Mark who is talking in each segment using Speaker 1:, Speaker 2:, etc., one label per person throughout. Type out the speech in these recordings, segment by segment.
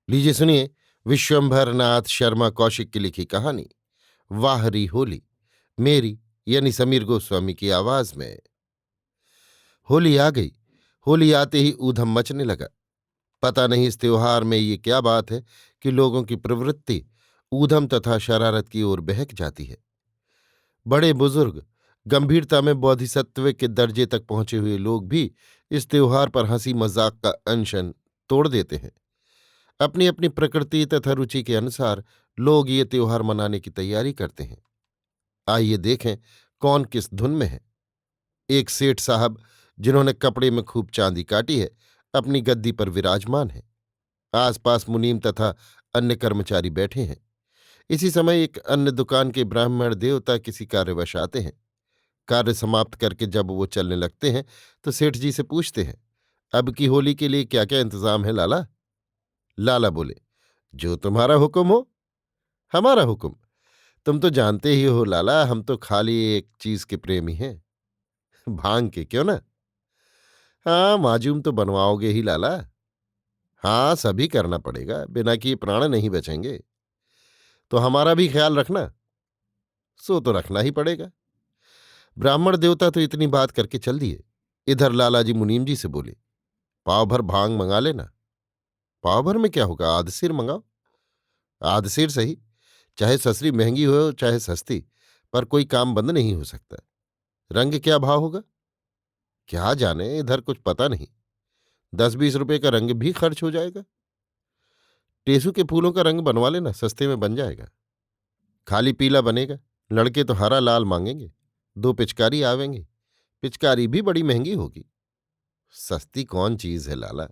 Speaker 1: लीजिए सुनिए विश्वंभर नाथ शर्मा कौशिक की लिखी कहानी वाहरी होली, मेरी यानी समीर गोस्वामी की आवाज में। होली आ गई। होली आते ही ऊधम मचने लगा। पता नहीं इस त्योहार में ये क्या बात है कि लोगों की प्रवृत्ति ऊधम तथा शरारत की ओर बहक जाती है। बड़े बुजुर्ग, गंभीरता में बोधिसत्व के दर्जे तक पहुंचे हुए लोग भी इस त्योहार पर हंसी मजाक का अनशन तोड़ देते हैं। अपनी अपनी प्रकृति तथा रुचि के अनुसार लोग ये त्योहार मनाने की तैयारी करते हैं। आइए देखें कौन किस धुन में है। एक सेठ साहब, जिन्होंने कपड़े में खूब चांदी काटी है, अपनी गद्दी पर विराजमान हैं। आसपास मुनीम तथा अन्य कर्मचारी बैठे हैं। इसी समय एक अन्य दुकान के ब्राह्मण देवता किसी कार्यवश आते हैं। कार्य समाप्त करके जब वो चलने लगते हैं तो सेठ जी से पूछते हैं, अब की होली के लिए क्या क्या इंतजाम है लाला? लाला बोले, जो तुम्हारा हुक्म हो। हमारा हुक्म? तुम तो जानते ही हो लाला, हम तो खाली एक चीज के प्रेमी हैं। भांग के, क्यों ना? हाँ, माजूम तो बनवाओगे ही लाला। हाँ, सभी करना पड़ेगा, बिना किए प्राण नहीं बचेंगे। तो हमारा भी ख्याल रखना। सो तो रखना ही पड़ेगा। ब्राह्मण देवता तो इतनी बात करके चल दिए। इधर लालाजी मुनीम जी से बोले, पाव भर भांग मंगा लेना। पाव भर में क्या होगा, आध सिर मंगाओ। आध सिर सही, चाहे ससरी महंगी हो चाहे सस्ती, पर कोई काम बंद नहीं हो सकता। रंग क्या भाव होगा? क्या जाने, इधर कुछ पता नहीं। 10-20 रुपए का रंग भी खर्च हो जाएगा। टेसू के फूलों का रंग बनवा लेना, सस्ते में बन जाएगा। खाली पीला बनेगा, लड़के तो हरा लाल मांगेंगे। 2 पिचकारी आवेंगे, पिचकारी भी बड़ी महंगी होगी। सस्ती कौन चीज है लाला?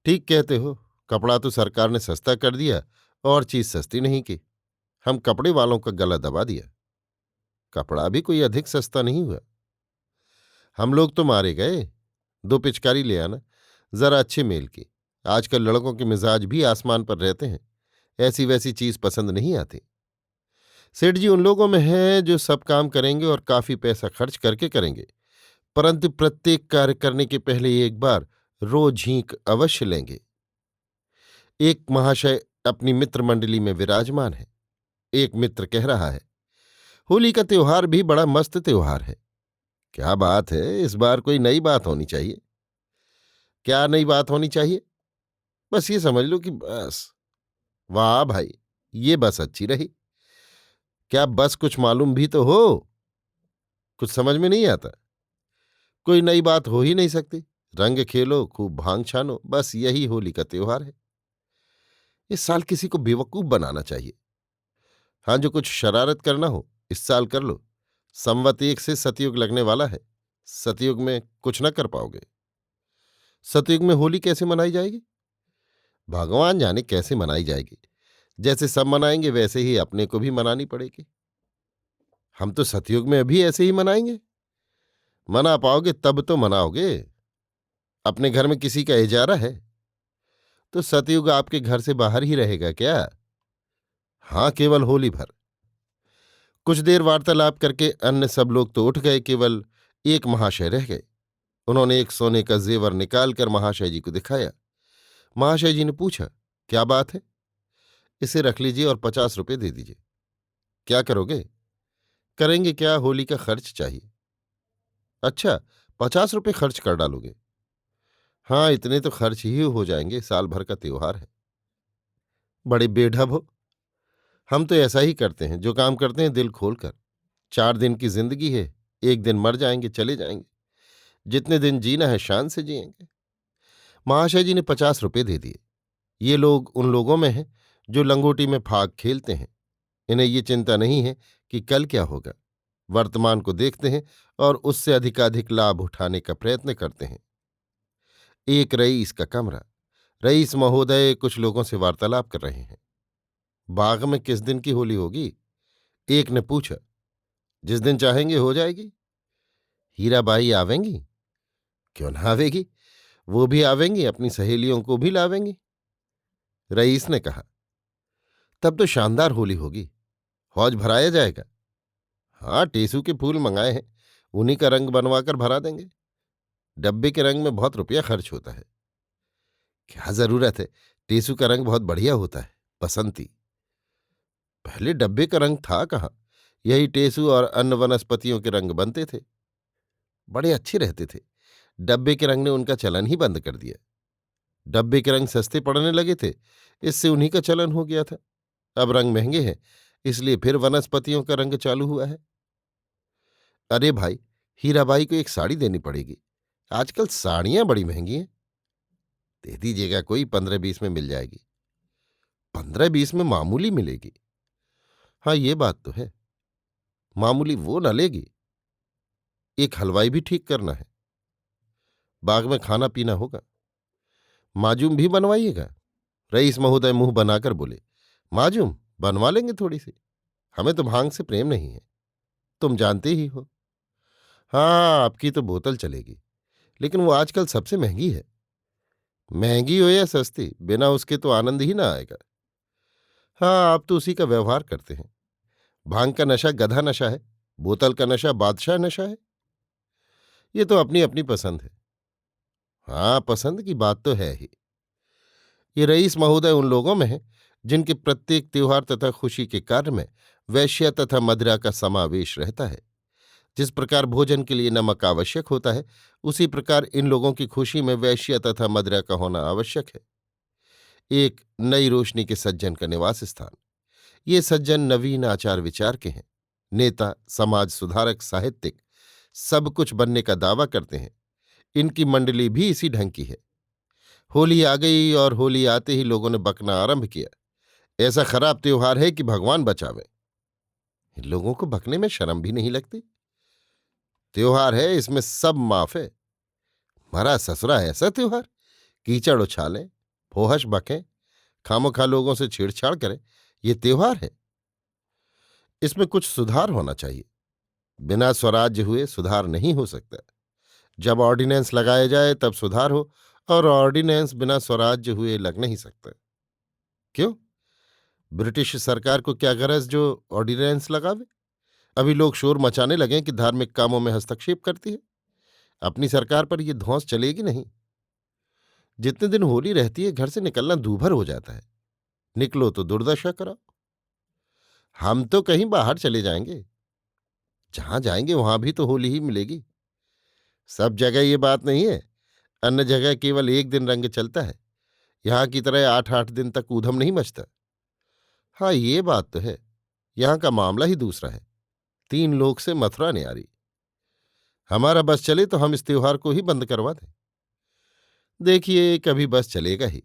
Speaker 1: ठीक कहते हो, कपड़ा तो सरकार ने सस्ता कर दिया और चीज सस्ती नहीं की। हम कपड़े वालों का गला दबा दिया। कपड़ा भी कोई अधिक सस्ता नहीं हुआ। हम लोग तो मारे गए। 2 पिचकारी ले आना, जरा अच्छे मेल की। आजकल लड़कों के मिजाज भी आसमान पर रहते हैं, ऐसी वैसी चीज पसंद नहीं आती। सेठ जी उन लोगों में हैं जो सब काम करेंगे और काफी पैसा खर्च करके करेंगे, परंतु प्रत्येक कार्य करने के पहले एक बार रोज झींक अवश्य लेंगे। एक महाशय अपनी मित्र मंडली में विराजमान है। एक मित्र कह रहा है, होली का त्योहार भी बड़ा मस्त त्योहार है। क्या बात है, इस बार कोई नई बात होनी चाहिए। क्या नई बात होनी चाहिए? बस ये समझ लो कि बस। वाह भाई, ये बस अच्छी रही। क्या बस कुछ मालूम भी तो हो? कुछ समझ में नहीं आता। कोई नई बात हो ही नहीं सकती। रंग खेलो, खूब भांग छानो, बस यही होली का त्योहार है। इस साल किसी को बेवकूफ बनाना चाहिए। हाँ, जो कुछ शरारत करना हो इस साल कर लो। संवत 1 से सतयुग लगने वाला है। सतयुग में कुछ न कर पाओगे। सतयुग में होली कैसे मनाई जाएगी? भगवान जाने कैसे मनाई जाएगी। जैसे सब मनाएंगे वैसे ही अपने को भी मनानी पड़ेगी। हम तो सतयुग में अभी ऐसे ही मनाएंगे। मना पाओगे तब तो मनाओगे। अपने घर में किसी का इजारा है तो सतयुग आपके घर से बाहर ही रहेगा क्या? हाँ, केवल होली भर। कुछ देर वार्तालाप करके अन्य सब लोग तो उठ गए, केवल एक महाशय रह गए। उन्होंने एक सोने का जेवर निकालकर महाशय जी को दिखाया। महाशय जी ने पूछा, क्या बात है? इसे रख लीजिए और 50 रुपये दे दीजिए। क्या करोगे? करेंगे क्या, होली का खर्च चाहिए। अच्छा, 50 रुपये खर्च कर डालोगे? हाँ, इतने तो खर्च ही हो जाएंगे, साल भर का त्योहार है। बड़े बेढब हो। हम तो ऐसा ही करते हैं, जो काम करते हैं दिल खोलकर। 4 दिन की जिंदगी है, एक दिन मर जाएंगे, चले जाएंगे। जितने दिन जीना है शान से जिएंगे। महाशय जी ने 50 रुपये दे दिए। ये लोग उन लोगों में हैं जो लंगोटी में फाग खेलते हैं। इन्हें ये चिंता नहीं है कि कल क्या होगा। वर्तमान को देखते हैं और उससे अधिकाधिक लाभ उठाने का प्रयत्न करते हैं। एक रईस का कमरा। रईस महोदय कुछ लोगों से वार्तालाप कर रहे हैं। बाग में किस दिन की होली होगी? एक ने पूछा। जिस दिन चाहेंगे हो जाएगी। हीराबाई आवेंगी? क्यों ना आवेगी, वो भी आवेंगी, अपनी सहेलियों को भी लावेंगी। रईस ने कहा, तब तो शानदार होली होगी। हौज भराया जाएगा। हाँ, टेसू के फूल मंगाए हैं, उन्हीं का रंग बनवाकर भरा देंगे। डब्बे के रंग में बहुत रुपया खर्च होता है। क्या जरूरत है, टेसू का रंग बहुत बढ़िया होता है, बसंती। पहले डब्बे का रंग था कहाँ? यही टेसू और अन्य वनस्पतियों के रंग बनते थे, बड़े अच्छे रहते थे। डब्बे के रंग ने उनका चलन ही बंद कर दिया। डब्बे के रंग सस्ते पड़ने लगे थे, इससे उन्हीं का चलन हो गया था। अब रंग महंगे हैं, इसलिए फिर वनस्पतियों का रंग चालू हुआ है। अरे भाई, हीराबाई को एक साड़ी देनी पड़ेगी। आजकल साड़ियां बड़ी महंगी हैं। दे दीजिएगा, कोई 15-20 में मिल जाएगी। 15-20 में मामूली मिलेगी? हाँ, ये बात तो है। मामूली वो न लेगी। एक हलवाई भी ठीक करना है, बाग में खाना पीना होगा। माजूम भी बनवाइएगा। रईस महोदय मुंह बनाकर बोले, माजूम बनवा लेंगे थोड़ी सी। हमें तो भांग से प्रेम नहीं है, तुम जानते ही हो। हाँ, आपकी तो बोतल चलेगी, लेकिन वो आजकल सबसे महंगी है। महंगी हो या सस्ती, बिना उसके तो आनंद ही ना आएगा। हाँ, आप तो उसी का व्यवहार करते हैं। भांग का नशा गधा नशा है, बोतल का नशा बादशाह नशा है। ये तो अपनी अपनी पसंद है। हाँ, पसंद की बात तो है ही। ये रईस महोदय उन लोगों में है जिनके प्रत्येक त्योहार तथा खुशी के कार्य में वैश्य तथा मदिरा का समावेश रहता है। जिस प्रकार भोजन के लिए नमक आवश्यक होता है, उसी प्रकार इन लोगों की खुशी में वैश्य तथा मदिरा का होना आवश्यक है। एक नई रोशनी के सज्जन का निवास स्थान। ये सज्जन नवीन आचार विचार के हैं, नेता, समाज सुधारक, साहित्यिक, सब कुछ बनने का दावा करते हैं। इनकी मंडली भी इसी ढंग की है। होली आ गई और होली आते ही लोगों ने बकना आरंभ किया। ऐसा खराब त्योहार है कि भगवान बचावे। इन लोगों को बकने में शर्म भी नहीं लगती। त्योहार है, इसमें सब माफ है। मरा ससुरा ऐसा त्योहार, कीचड़ उछालें, फोहश बकें, खामोखा लोगों से छेड़छाड़ करें, ये त्योहार है? इसमें कुछ सुधार होना चाहिए। बिना स्वराज्य हुए सुधार नहीं हो सकता। जब ऑर्डिनेंस लगाया जाए तब सुधार हो, और ऑर्डिनेंस बिना स्वराज्य हुए लग नहीं सकता। क्यों? ब्रिटिश सरकार को क्या गरज जो ऑर्डिनेंस लगावे? अभी लोग शोर मचाने लगे कि धार्मिक कामों में हस्तक्षेप करती है। अपनी सरकार पर यह धौंस चलेगी नहीं। जितने दिन होली रहती है, घर से निकलना दूभर हो जाता है। निकलो तो दुर्दशा कराओ। हम तो कहीं बाहर चले जाएंगे, जहां जाएंगे वहां भी तो होली ही मिलेगी। सब जगह ये बात नहीं है। अन्य जगह केवल एक दिन रंग चलता है, यहां की तरह 8-8 दिन तक ऊधम नहीं मचता। हाँ, ये बात तो है। यहां का मामला ही दूसरा है। 3 लोग से मथुरा न्यारी। हमारा बस चले तो हम इस त्योहार को ही बंद करवा दें। देखिए, कभी बस चलेगा ही।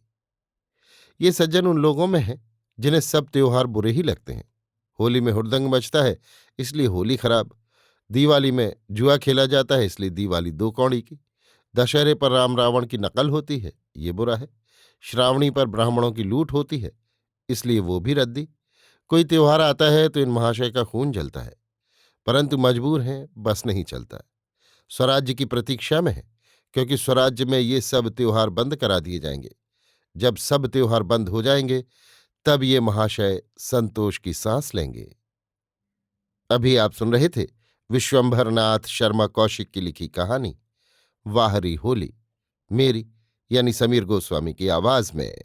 Speaker 1: ये सज्जन उन लोगों में है जिन्हें सब त्योहार बुरे ही लगते हैं। होली में हुड़दंग मचता है, इसलिए होली खराब। दिवाली में जुआ खेला जाता है, इसलिए दिवाली दो कौड़ी की। दशहरे पर राम रावण की नकल होती है, ये बुरा है। श्रावणी पर ब्राह्मणों की लूट होती है, इसलिए वो भी रद्दी। कोई त्योहार आता है तो इन महाशय का खून जलता है, परंतु मजबूर हैं, बस नहीं चलता। स्वराज्य की प्रतीक्षा में है, क्योंकि स्वराज्य में ये सब त्योहार बंद करा दिए जाएंगे। जब सब त्योहार बंद हो जाएंगे, तब ये महाशय संतोष की सांस लेंगे। अभी आप सुन रहे थे विश्वंभरनाथ शर्मा कौशिक की लिखी कहानी वाहरी होली, मेरी यानी समीर गोस्वामी की आवाज में।